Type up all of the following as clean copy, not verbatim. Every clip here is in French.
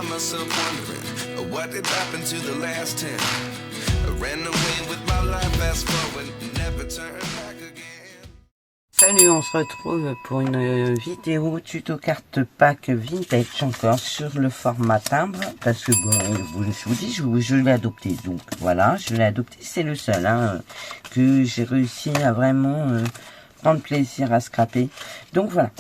find myself wondering what did happen to the last 10. I ran away with my life, fast forward, never turn back again. Salut, on se retrouve pour une vidéo tuto carte pack vintage encore sur le format timbre parce que bon, je vous dis, je l'ai adopté, donc voilà, je l'ai adopté, c'est le seul que j'ai réussi à vraiment prendre plaisir à scraper. Donc voilà.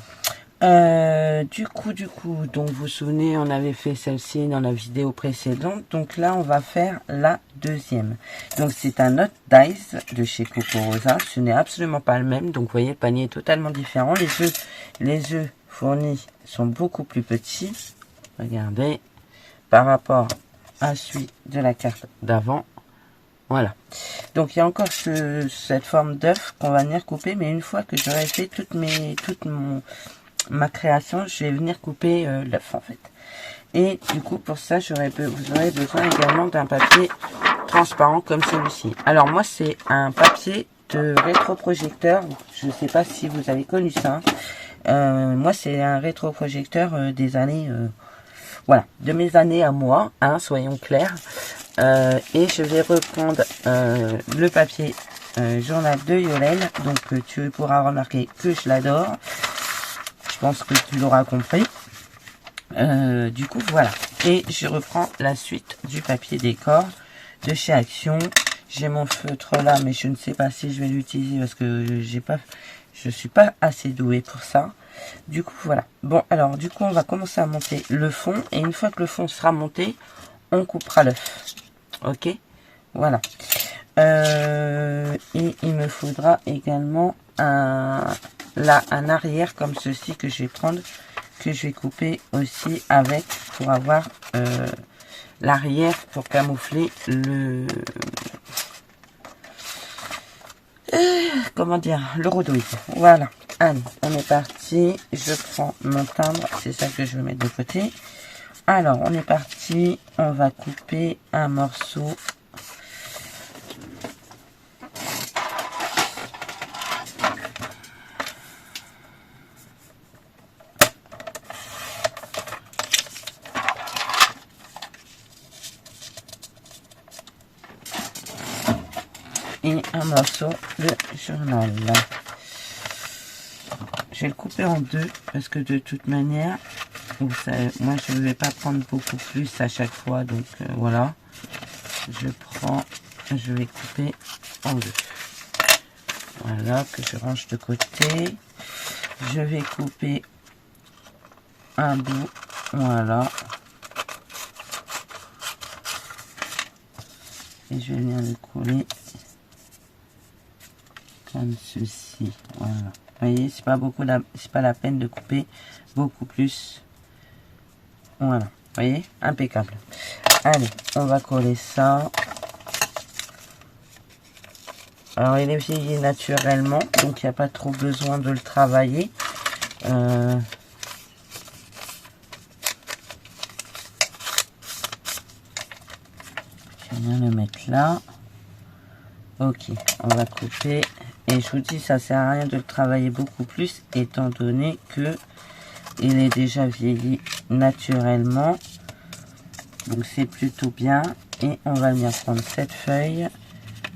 Du coup, donc vous vous souvenez, on avait fait celle-ci dans la vidéo précédente. Donc là, on va faire la deuxième. Donc c'est un Hot Dice de chez Coco Rosa. Ce n'est absolument pas le même. Donc vous voyez, le panier est totalement différent. Les œufs fournis sont beaucoup plus petits. Regardez, par rapport à celui de la carte d'avant. Voilà. Donc il y a encore cette forme d'œuf qu'on va venir couper. Mais une fois que j'aurai fait ma création, je vais venir couper l'œuf en fait. Et du coup pour ça vous aurez besoin également d'un papier transparent comme celui-ci. Alors moi c'est un papier de rétroprojecteur, je ne sais pas si vous avez connu ça. Moi c'est un rétroprojecteur des années voilà, de mes années à moi, soyons clairs. Et je vais reprendre le papier journal de Yolène. Donc tu pourras remarquer que je l'adore. Je pense que tu l'auras compris. Du coup, voilà. Et je reprends la suite du papier décor de chez Action. J'ai mon feutre là, mais je ne sais pas si je vais l'utiliser parce que je suis pas assez douée pour ça. Du coup, voilà. Bon, alors, du coup, on va commencer à monter le fond. Et une fois que le fond sera monté, on coupera l'œuf. Ok? Voilà. Et il me faudra également un arrière comme ceci que je vais prendre, que je vais couper aussi avec pour avoir l'arrière pour camoufler le comment dire, le rhodoïde. Voilà, allez, on est parti. Je prends mon timbre, c'est ça que je vais mettre de côté. Alors on est parti, on va couper un morceau. Et un morceau de journal. Je vais le couper en deux parce que de toute manière, vous savez, moi je ne vais pas prendre beaucoup plus à chaque fois, donc voilà. Je vais couper en deux. Voilà, que je range de côté. Je vais couper un bout, voilà. Et je vais venir le coller comme ceci, voilà. Vous voyez, c'est pas la peine de couper beaucoup plus. Voilà, vous voyez, impeccable. Allez, on va coller ça. Alors il est vieilli naturellement, donc il n'y a pas trop besoin de le travailler. Je vais bien le mettre là. Ok, on va couper. Et je vous dis, ça sert à rien de le travailler beaucoup plus, étant donné que il est déjà vieilli naturellement. Donc c'est plutôt bien. Et on va venir prendre cette feuille.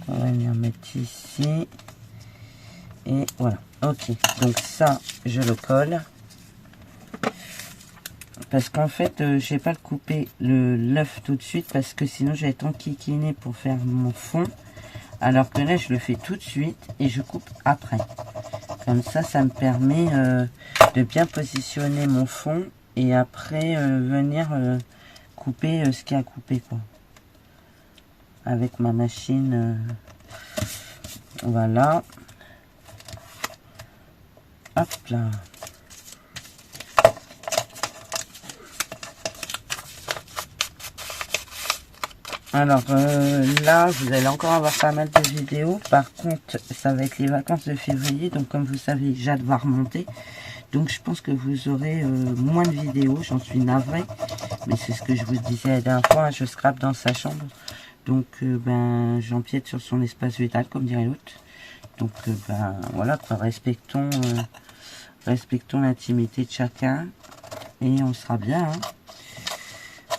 On va venir mettre ici. Et voilà. Ok, donc ça, je le colle. Parce qu'en fait, je vais pas le couper l'œuf tout de suite, parce que sinon je vais être enquiquiné pour faire mon fond. Alors que là, je le fais tout de suite et je coupe après. Comme ça, ça me permet de bien positionner mon fond et après venir couper ce qu'il y a à couper, quoi. Avec ma machine. Voilà. Hop là. Alors là, vous allez encore avoir pas mal de vidéos. Par contre, ça va être les vacances de février. Donc comme vous savez, j'ai hâte de voir remonter. Donc je pense que vous aurez moins de vidéos. J'en suis navrée. Mais c'est ce que je vous disais la dernière fois. Je scrape dans sa chambre. Donc j'empiète sur son espace vital, comme dirait l'autre. Donc voilà, quoi, respectons l'intimité de chacun. Et on sera bien. Hein.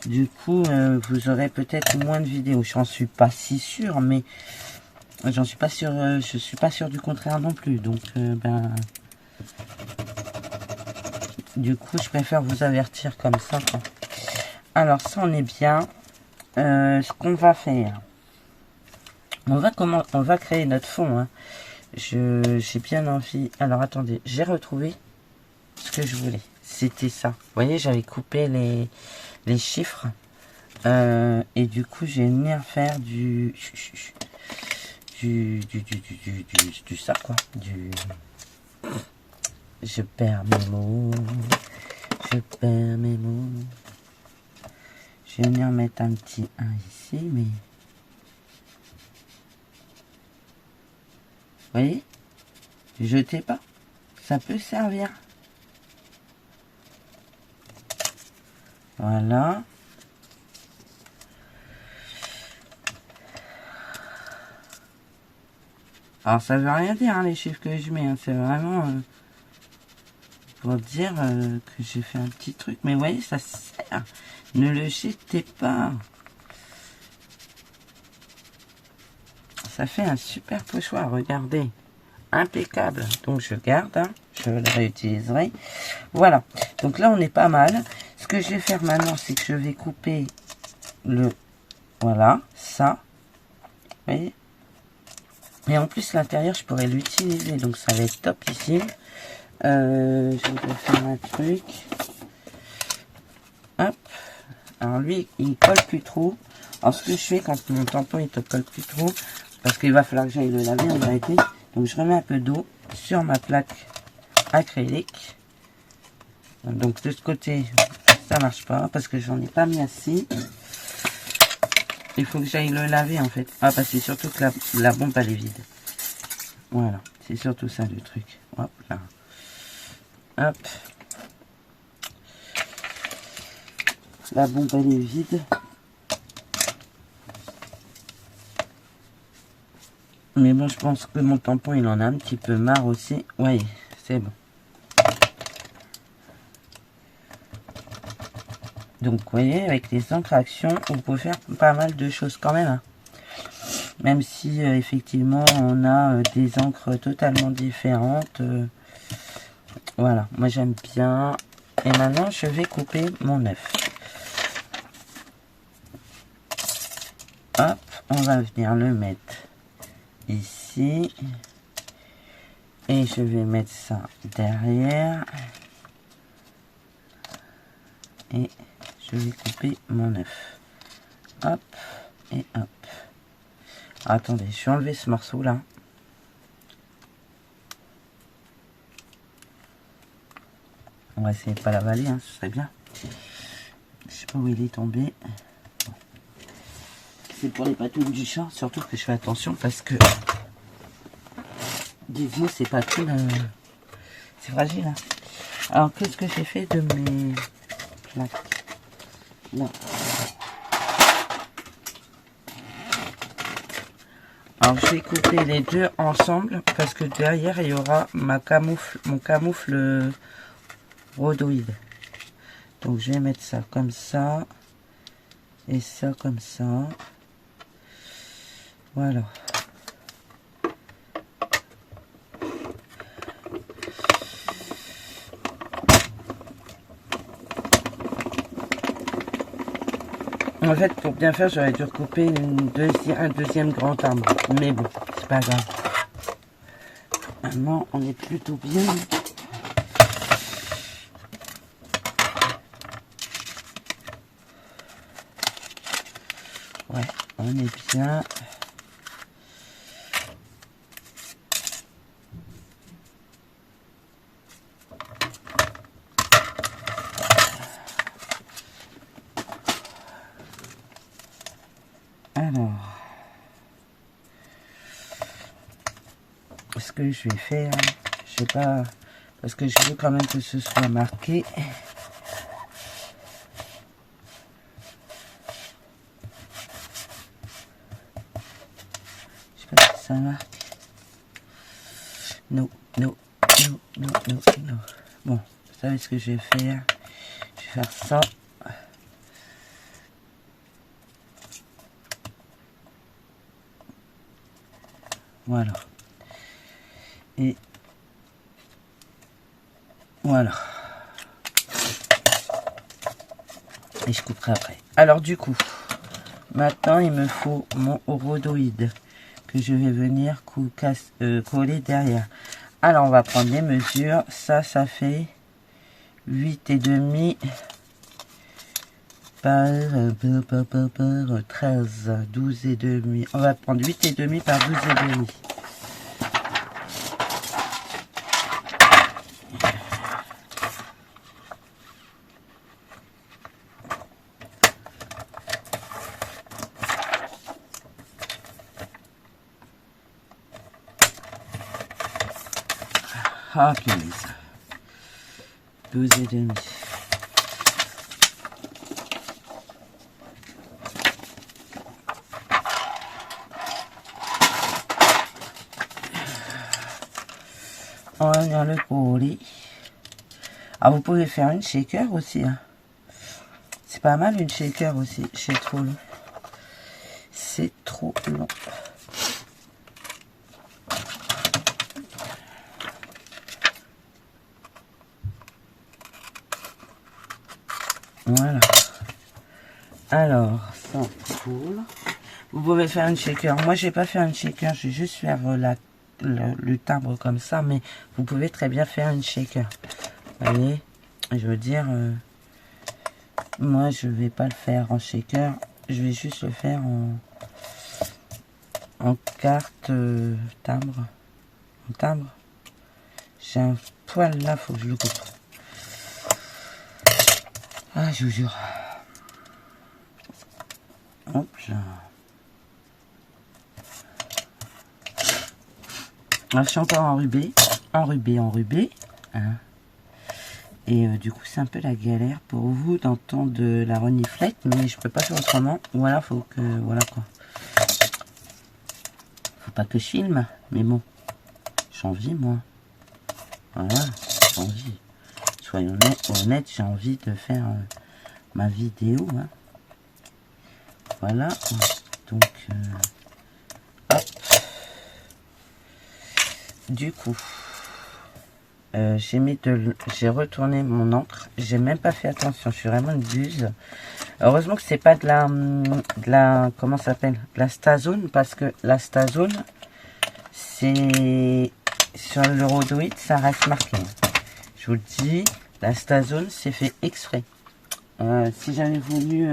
Du coup, vous aurez peut-être moins de vidéos. J'en suis pas si sûre, mais j'en suis pas sûr. Je suis pas sûr du contraire non plus. Donc, du coup, je préfère vous avertir comme ça, quoi. Alors, ça, on est bien. Ce qu'on va faire, on va créer notre fond. Hein. J'ai bien envie. Alors, attendez, j'ai retrouvé ce que je voulais. C'était ça. Vous voyez, j'avais coupé les chiffres. Et du coup, je vais venir faire du ça, quoi. Je perds mes mots. Je perds mes mots. Je vais venir mettre un petit 1 ici, mais... Vous voyez? Jetez pas. Ça peut servir. Voilà. Alors, ça veut rien dire, hein, les chiffres que je mets. Hein. C'est vraiment pour dire que j'ai fait un petit truc. Mais vous voyez, ça sert. Ne le jetez pas. Ça fait un super pochoir, regardez. Impeccable. Donc, je garde. Hein. Je le réutiliserai. Voilà. Donc là, on est pas mal. Ce que je vais faire maintenant, c'est que je vais couper le... Voilà, ça. Vous voyez? Et en plus, l'intérieur, je pourrais l'utiliser. Donc, ça va être top ici. Je vais faire un truc. Hop. Alors, lui, il colle plus trop. Alors, ce que je fais quand mon tampon, il ne colle plus trop, parce qu'il va falloir que j'aille le laver en vérité. Donc, je remets un peu d'eau sur ma plaque acrylique. Donc, de ce côté, ça marche pas, parce que j'en ai pas mis assez. Il faut que j'aille le laver en fait. Ah bah c'est surtout que la bombe elle est vide. Voilà, c'est surtout ça le truc. Hop là. Hop. La bombe elle est vide. Mais bon, je pense que mon tampon il en a un petit peu marre aussi. Oui, c'est bon. Donc, vous voyez, avec les encres à action, on peut faire pas mal de choses quand même. Hein. Même si, effectivement, on a des encres totalement différentes. Voilà, moi j'aime bien. Et maintenant, je vais couper mon œuf. Hop, on va venir le mettre ici. Et je vais mettre ça derrière. Et... je vais couper mon œuf. Hop et hop. Attendez, je vais enlever ce morceau là. On va essayer de pas l'avaler, hein, ce serait bien. Je sais pas où il est tombé. Bon. C'est pour les patounes du chat, surtout que je fais attention parce que dites-vous, c'est patounes, c'est fragile. Hein. Alors qu'est-ce que j'ai fait de mes plaques? Non. Alors je vais couper les deux ensemble parce que derrière il y aura mon camoufle rhodoïde. Donc je vais mettre ça comme ça et ça comme ça. Voilà. En fait, pour bien faire, j'aurais dû recouper un deuxième grand arbre. Mais bon, c'est pas grave. Maintenant, on est plutôt bien. Ouais, on est bien. Alors, ce que je vais faire, je sais pas, parce que je veux quand même que ce soit marqué. Je sais pas si ça marque. Non, non, non, non, non, non. Bon, vous savez ce que je vais faire? Je vais faire ça. Voilà. Et voilà. Et je couperai après. Alors du coup, maintenant il me faut mon rhodoïde que je vais venir coller derrière. Alors on va prendre les mesures. Ça fait 8,5 par 13, 12,5. On va prendre 8,5 par 12,5. Ah, punaise. 12,5. On va venir le coller. Ah, vous pouvez faire une shaker aussi. Hein. C'est pas mal une shaker aussi. C'est trop long. C'est trop long. Voilà. Alors, ça coule. Vous pouvez faire une shaker. Moi, je vais pas faire une shaker. Je vais juste faire le timbre comme ça. Mais vous pouvez très bien faire une shaker. Vous voyez, je veux dire, moi, je vais pas le faire en shaker. Je vais juste le faire en carte timbre. En timbre. J'ai un poil là, faut que je le coupe. Ah, je vous jure. Hop là. Alors, je suis encore enrubé. Enrubé. Hein. Et du coup, c'est un peu la galère pour vous d'entendre de la reniflette. Mais je peux pas faire autrement. Voilà, faut que... Voilà quoi. Faut pas que je filme. Mais bon. J'ai envie, moi. Voilà, j'ai envie. Soyons honnêtes, j'ai envie de faire ma vidéo. Hein. Voilà. Donc, hop. Du coup, j'ai retourné mon encre. J'ai même pas fait attention. Je suis vraiment une buse. Heureusement que c'est pas de la comment ça s'appelle, de la Stazone, parce que la Stazone, c'est sur le rhodoïde, ça reste marqué. Je vous le dis, la Stazone, c'est fait exprès. Si j'avais voulu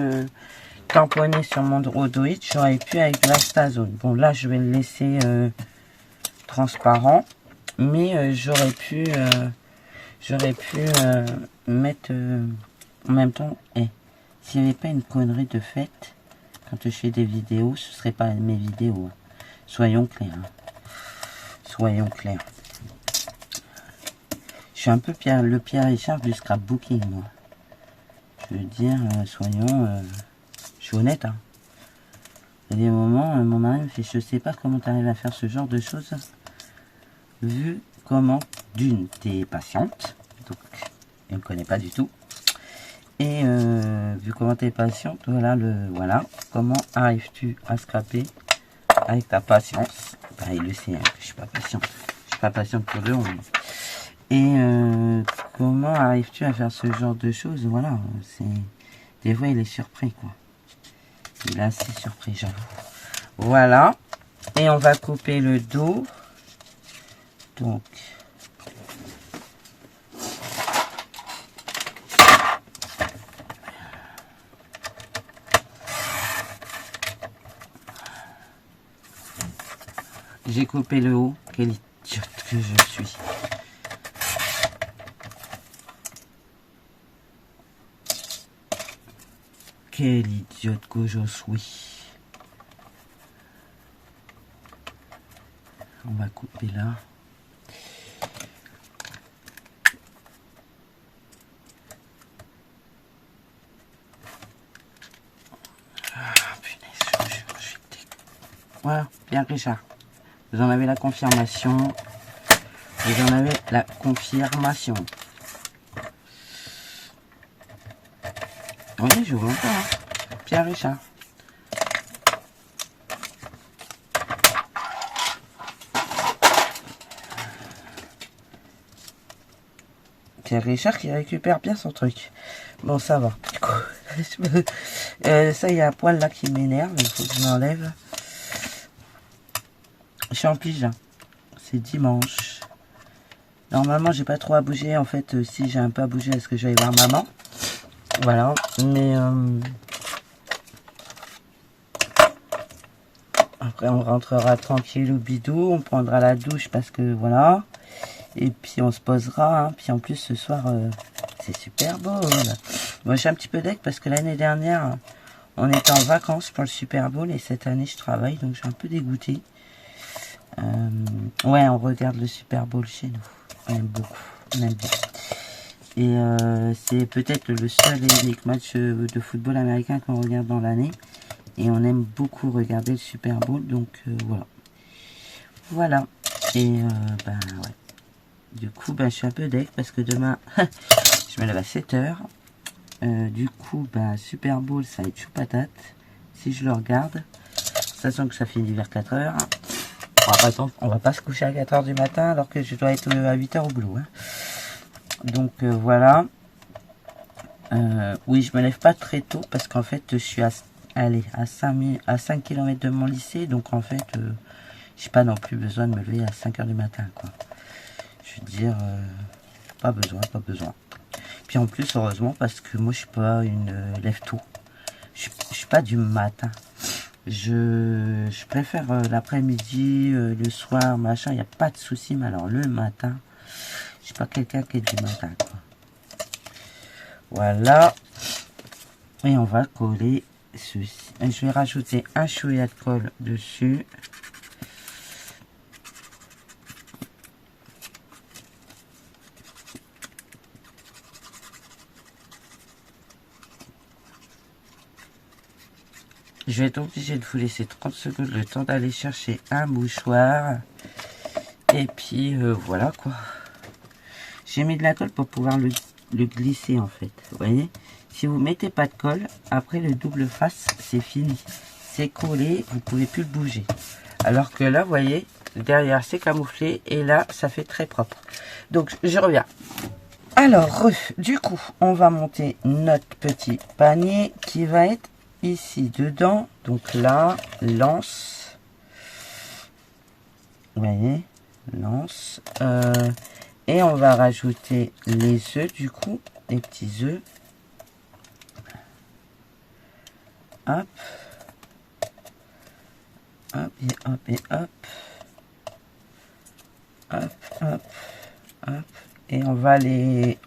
tamponner sur mon rhodoïde, j'aurais pu avec la Stazone. Bon, là, je vais le laisser transparent, mais j'aurais pu mettre en même temps. S'il n'y avait pas une connerie de fait, quand je fais des vidéos, ce serait pas mes vidéos. Soyons clairs. Soyons clairs. Je suis un peu le Pierre Richard du scrapbooking, moi. Je veux dire, soyons... je suis honnête, hein. Il y a des moments, mon mari me fait, je sais pas comment tu arrives à faire ce genre de choses. Vu comment, d'une, tu es patiente, donc elle me connaît pas du tout. Et vu comment tu es patiente, voilà, comment arrives-tu à scraper avec ta patience. Bah, il le sait, hein, que je suis pas patiente. Je suis pas patiente pour de honte. Et comment arrives-tu à faire ce genre de choses? Voilà, des fois il est surpris, quoi. Il est assez surpris, j'avoue. Voilà. Et on va couper le dos. Donc, j'ai coupé le haut. Quelle idiote que je suis. Quelle idiote que je suis. On va couper là. Ah, punaise, je suis voilà, Pierre Richard. Vous en avez la confirmation. Vous en avez la confirmation. Oui, je vois pas. Hein. Pierre Richard. Pierre Richard qui récupère bien son truc. Bon, ça va. Du coup, ça, il y a un poil là qui m'énerve. Il faut que je l'enlève. Je suis en pyjama. C'est dimanche. Normalement, j'ai pas trop à bouger. En fait, si j'ai un peu à bouger, est-ce que je vais aller voir maman? Voilà. Mais après, on rentrera tranquille au bidou. On prendra la douche parce que voilà. Et puis, on se posera. Hein. Puis, en plus, ce soir, c'est Super Bowl. Moi, je suis un petit peu deck parce que l'année dernière, on était en vacances pour le Super Bowl. Et cette année, je travaille. Donc, je suis un peu dégoûtée. Ouais, on regarde le Super Bowl chez nous. On aime beaucoup. On aime bien. Et c'est peut-être le seul et unique match de football américain qu'on regarde dans l'année. Et on aime beaucoup regarder le Super Bowl. Donc voilà. Voilà. Et ben ouais. Du coup, ben, je suis un peu deck parce que demain, je me lève à 7h. Du coup, ben, Super Bowl, ça va être chou patate. Si je le regarde, sachant que ça finit vers 4h. On va pas se coucher à 4h du matin alors que je dois être à 8h au boulot. Hein. Donc voilà. Oui, je me lève pas très tôt parce qu'en fait, je suis à 5 km de mon lycée. Donc en fait, j'ai pas non plus besoin de me lever à 5h du matin. Quoi. Je veux dire, pas besoin. Puis en plus, heureusement, parce que moi, je suis pas une lève-tôt. Je suis pas du matin. Je préfère l'après-midi, le soir, machin, il n'y a pas de souci. Mais alors, le matin, je suis pas quelqu'un qui est du matin, quoi. Voilà. Et on va coller ceci. Et je vais rajouter un chouïa de colle dessus. Je vais être obligé de vous laisser 30 secondes le temps d'aller chercher un mouchoir. Et puis voilà quoi. J'ai mis de la colle pour pouvoir le glisser en fait. Vous voyez, si vous mettez pas de colle, après le double face, c'est fini. C'est collé, vous pouvez plus le bouger. Alors que là, vous voyez, derrière c'est camouflé et là, ça fait très propre. Donc je reviens. Alors, du coup, on va monter notre petit panier qui va être ici dedans. Donc là, lance. Vous voyez, lance. Et on va rajouter les œufs du coup, les petits œufs. Hop. Hop et hop et hop. Hop, hop, hop. Et on va les...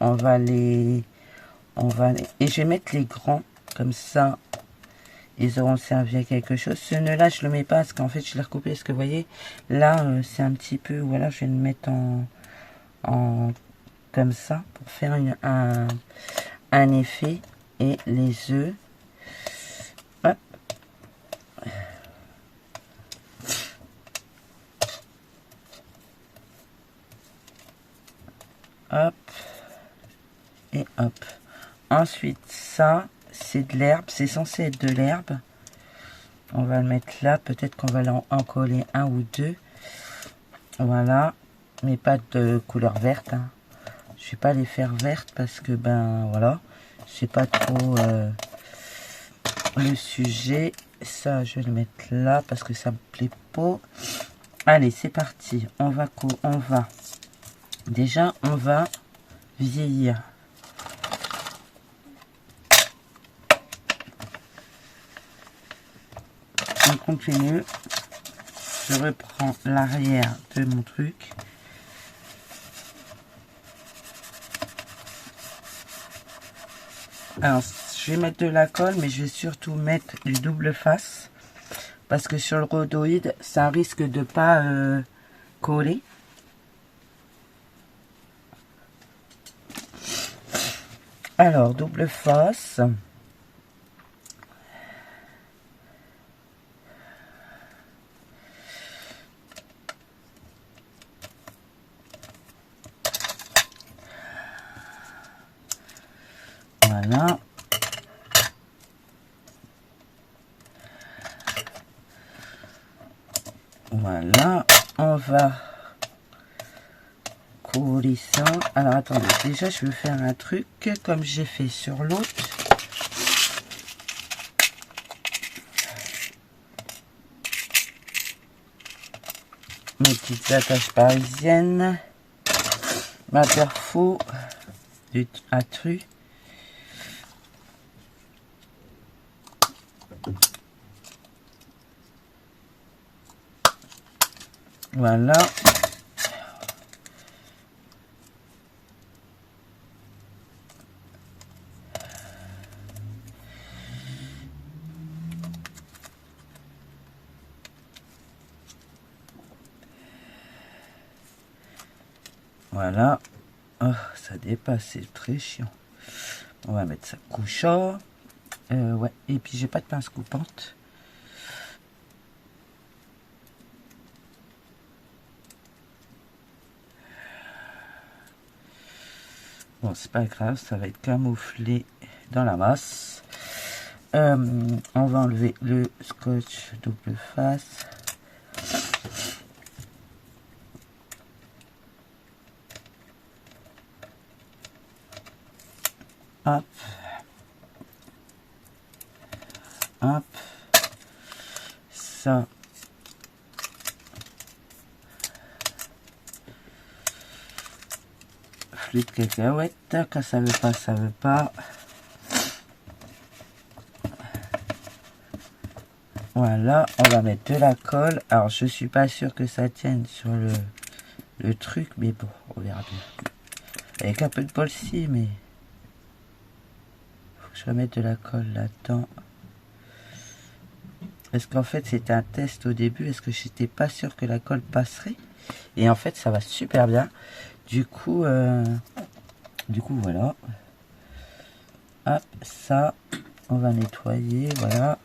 Et je vais mettre les grands, comme ça, ils auront servi à quelque chose. Ce nœud-là, je le mets pas, parce qu'en fait, je l'ai recoupé, parce que vous voyez, là, c'est un petit peu... Voilà, je vais le mettre en comme ça, pour faire un effet. Et les œufs... Hop. Hop. Et hop. Ensuite, ça, c'est de l'herbe. C'est censé être de l'herbe. On va le mettre là. Peut-être qu'on va en coller un ou deux. Voilà. Mais pas de couleur verte. Hein. Je vais pas les faire vertes parce que, ben, voilà. C'est pas trop le sujet. Ça, je vais le mettre là parce que ça me plaît pas. Allez, c'est parti. On va déjà, on va vieillir. On continue. Je reprends l'arrière de mon truc. Alors, je vais mettre de la colle, mais je vais surtout mettre du double face. Parce que sur le rhodoïde, ça risque de pas coller. Alors, double face. Voilà. Voilà. On va coller ça. Alors attendez, déjà je vais faire un truc comme j'ai fait sur l'autre. Mes petites attaches parisiennes, ma perfo à tru. Voilà. Voilà. Oh, ça dépasse, c'est très chiant. On va mettre ça couchant. Ouais. Et puis j'ai pas de pince coupante. Bon, c'est pas grave, ça va être camouflé dans la masse. On va enlever le scotch double face. Hop. Hop. Ça. Flûte de cacahuète. Quand ça veut pas, ça veut pas. Voilà, on va mettre de la colle. Alors, je suis pas sûr que ça tienne sur le truc, mais bon, on verra bien. Avec un peu de bol, si, mais faut que je remette de la colle là-dedans. Parce qu'en fait, c'était un test au début. Est-ce que j'étais pas sûr que la colle passerait? Et en fait, ça va super bien. Du coup, voilà. Hop, ça, on va nettoyer, voilà.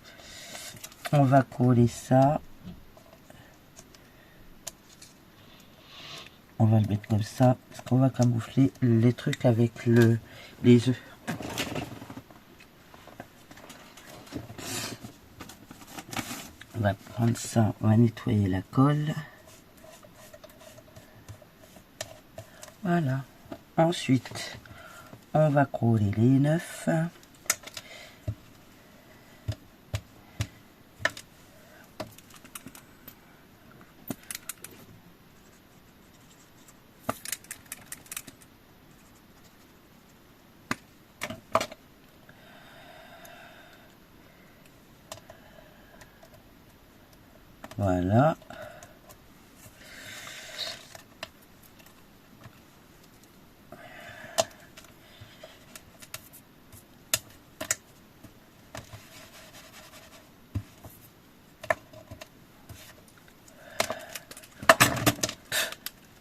On va coller ça. On va le mettre comme ça, parce qu'on va camoufler les trucs avec les œufs. On va prendre ça, on va nettoyer la colle. Voilà. Ensuite, on va coller les 9. Voilà.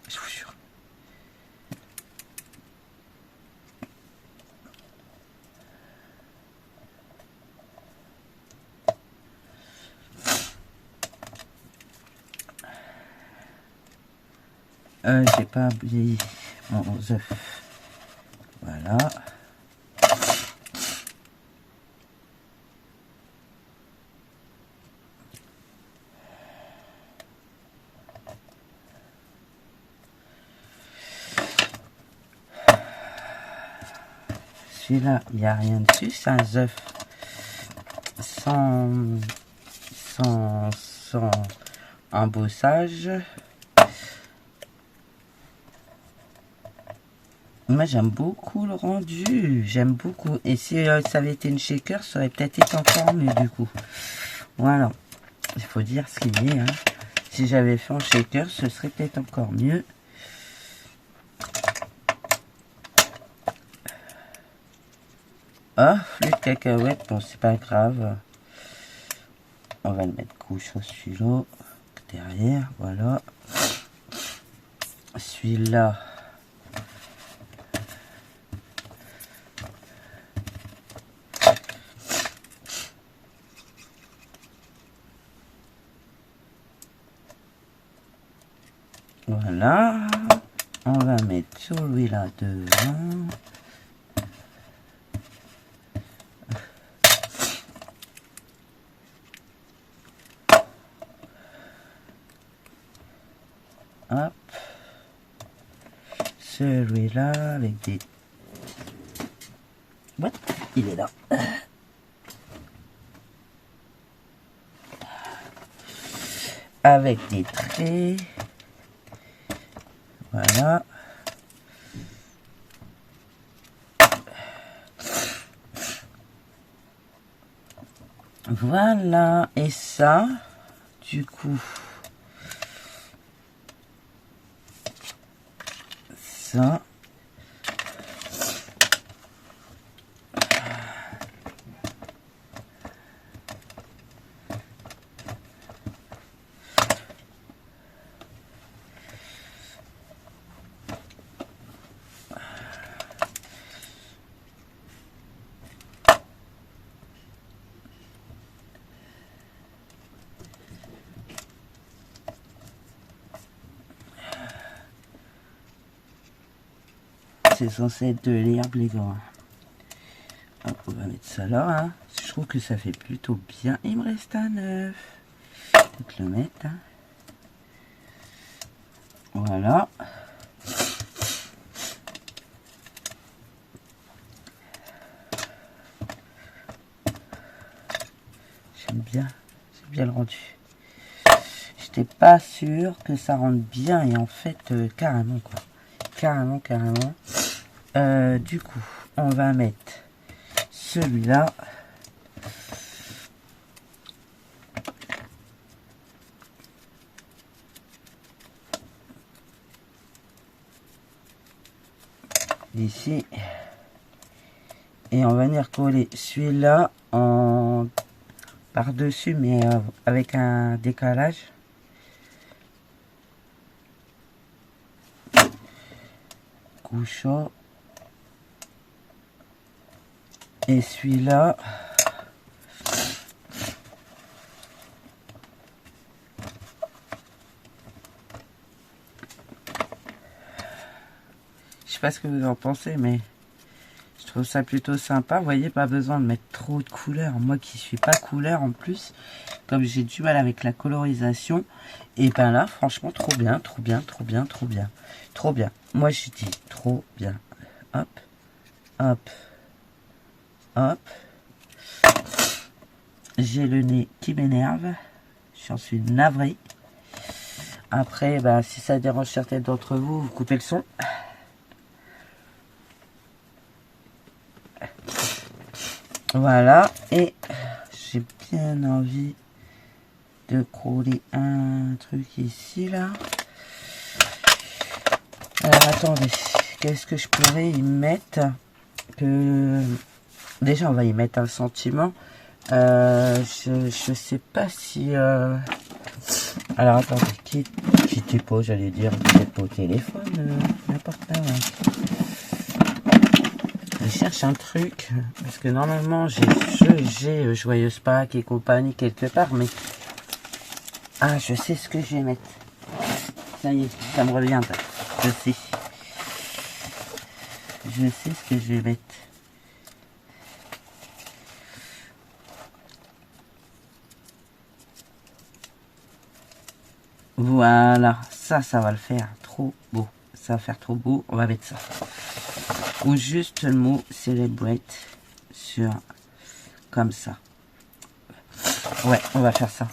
Je vous jure. J'ai pas oublié mon œuf. Voilà. Celui-là, il n'y a rien dessus. C'est un œuf sans embossage. Moi, j'aime beaucoup le rendu. J'aime beaucoup. Et si ça avait été une shaker, ça aurait peut-être été encore mieux du coup. Voilà. Il faut dire ce qu'il est. Hein. Si j'avais fait en shaker, ce serait peut-être encore mieux. Ah, flûte de cacahuète. Bon, c'est pas grave. On va le mettre couche au celui-là. Derrière, voilà. Celui-là. Voilà, on va mettre celui-là devant. Hop. celui-là avec des... What? Il est là. Avec des traits. Voilà. Voilà. Et ça, du coup, ça. C'est censé être de l'herbe, les gars. Hop, on va mettre ça là. Hein. Je trouve que ça fait plutôt bien. Il me reste un 9. Donc le mettre. Hein. Voilà. J'aime bien le rendu. J'étais pas sûr que ça rentre bien et en fait carrément quoi. Carrément. Du coup, on va mettre celui-là. Ici. Et on va venir coller celui-là en par-dessus, mais avec un décalage. Couchot. Et celui-là, je sais pas ce que vous en pensez, mais je trouve ça plutôt sympa. Vous voyez, pas besoin de mettre trop de couleurs. Moi qui suis pas couleur en plus, comme j'ai du mal avec la colorisation, et ben là, franchement, trop bien. Moi, je dis trop bien. Hop. J'ai le nez qui m'énerve. J'en suis navré. Après, bah, si ça dérange certains d'entre vous, vous coupez le son. Voilà. Et j'ai bien envie de coller un truc ici, là. Alors, attendez. Qu'est-ce que je pourrais y mettre que... Déjà, on va y mettre un sentiment. Je sais pas si... Alors, attendez. Quittez pas, j'allais dire. Peut-être pas au téléphone. N'importe quoi. Je cherche un truc. Parce que normalement, j'ai Joyeuse Pâques et compagnie quelque part. Mais... Ah, je sais ce que je vais mettre. Ça y est, ça me revient. Je sais ce que je vais mettre. Voilà, ça va le faire. Trop beau. Ça va faire trop beau. On va mettre ça. Ou juste le mot celebrate sur... Comme ça. Ouais, on va faire ça.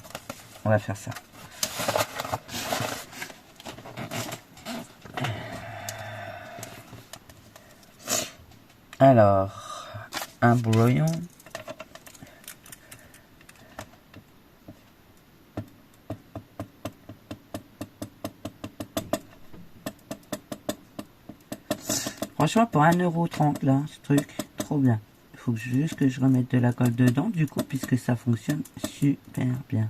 Alors, un brouillon. Franchement, pour 1,30 € là, ce truc, trop bien. Il faut juste que je remette de la colle dedans, du coup, puisque ça fonctionne super bien.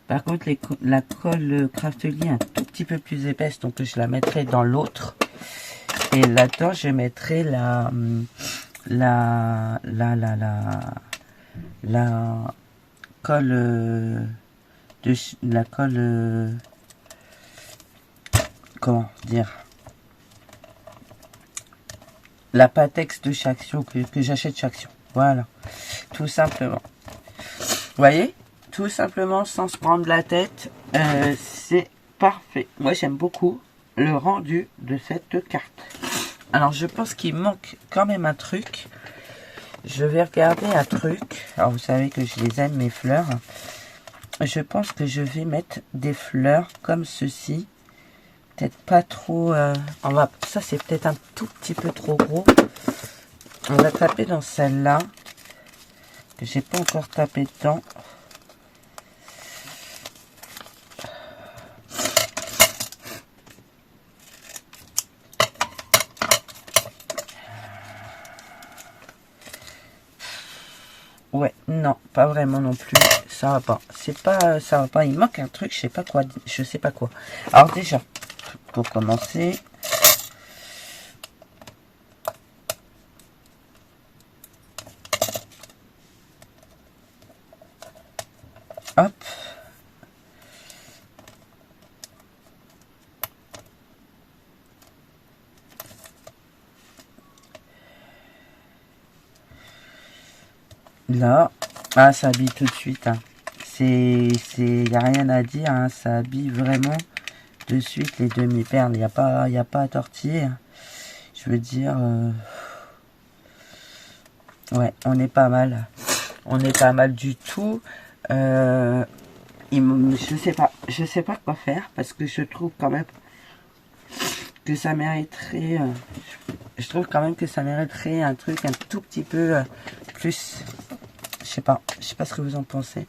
Par contre, la colle Craftly est un tout petit peu plus épaisse, donc je la mettrai dans l'autre. Et là-dedans, je mettrai la colle comment dire, la Patex de Chaction que j'achète Chaction. Voilà, tout simplement. Vous voyez, tout simplement sans se prendre la tête, c'est parfait. Moi j'aime beaucoup. le rendu de cette carte. Alors je pense qu'il manque quand même un truc. Je vais regarder un truc. Alors vous savez que je les aime, mes fleurs. Je pense que je vais mettre des fleurs comme ceci. Peut-être pas trop... ça c'est peut-être un tout petit peu trop gros. On va taper dans celle-là. Que j'ai pas encore tapé dedans. Ouais, non, pas vraiment non plus. Ça va pas. C'est pas, ça va pas. Il manque un truc, je sais pas quoi. Je sais pas quoi. Alors déjà, pour commencer, hop. Là, ah, ça habille tout de suite. Hein. Y a rien à dire. Hein. Ça habille vraiment de suite les demi-perles. Y a pas à tortiller. Je veux dire, ouais, on est pas mal. On est pas mal du tout. Je sais pas quoi faire parce que je trouve quand même que ça mériterait. Je trouve quand même que ça mériterait un truc un tout petit peu plus. Je sais pas ce que vous en pensez.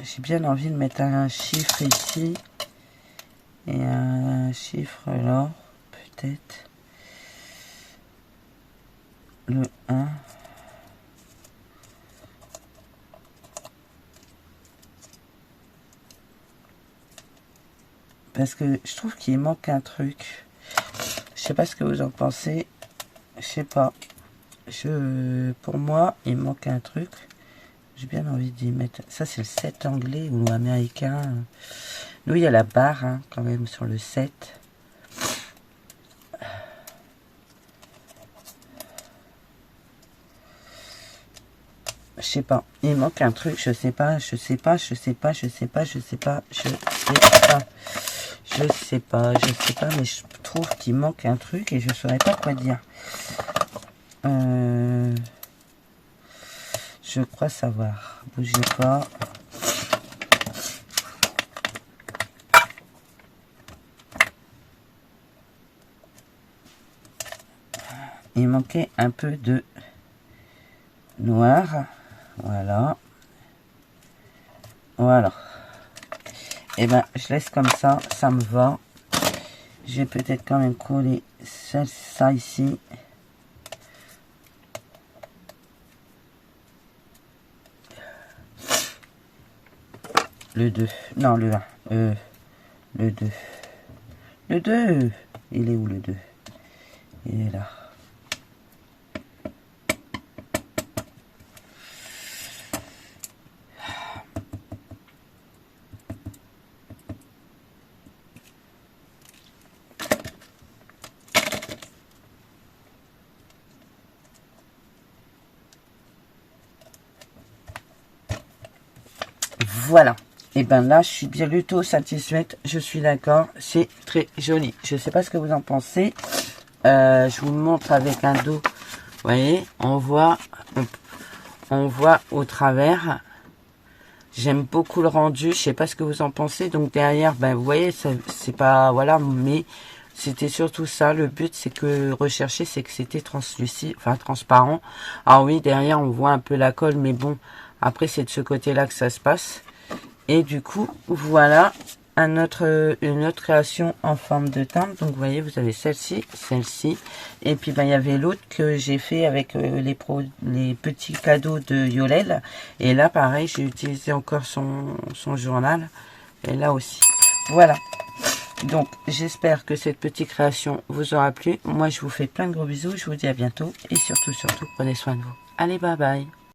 J'ai bien envie de mettre un chiffre ici et un chiffre là, peut-être le 1. Parce que je trouve qu'il manque un truc. Je sais pas ce que vous en pensez. Je sais pas. Pour moi, il manque un truc. J'ai bien envie d'y mettre. Ça, c'est le 7 anglais ou américain. Nous, il y a la barre hein, quand même sur le 7. Je sais pas. Il manque un truc. Je sais pas. Je sais pas. Mais je trouve qu'il manque un truc et je saurais pas quoi dire. Je crois savoir. Bougez pas. Il manquait un peu de noir. Voilà. Voilà. Et ben, je laisse comme ça. Ça me va. Je vais peut-être quand même coller ça ici. Le 2. Non, le 1. Le 2. Le 2. Il est où le 2? Il est là. Voilà. Et ben là, je suis bien plutôt satisfaite. Je suis d'accord. C'est très joli. Je sais pas ce que vous en pensez. Je vous le montre avec un dos. Vous voyez, on voit au travers. J'aime beaucoup le rendu. Je sais pas ce que vous en pensez. Donc derrière, ben vous voyez, c'est pas voilà, mais c'était surtout ça. Le but, c'est que rechercher, c'est que c'était translucide, enfin transparent. Alors oui, derrière, on voit un peu la colle, mais bon, après c'est de ce côté-là que ça se passe. Et du coup, voilà une autre création en forme de timbre. Donc, vous voyez, vous avez celle-ci. Et puis, ben, il y avait l'autre que j'ai fait avec les petits cadeaux de Yolel. Et là, pareil, j'ai utilisé encore son journal. Et là aussi. Voilà. Donc, j'espère que cette petite création vous aura plu. Moi, je vous fais plein de gros bisous. Je vous dis à bientôt. Et surtout, prenez soin de vous. Allez, bye bye.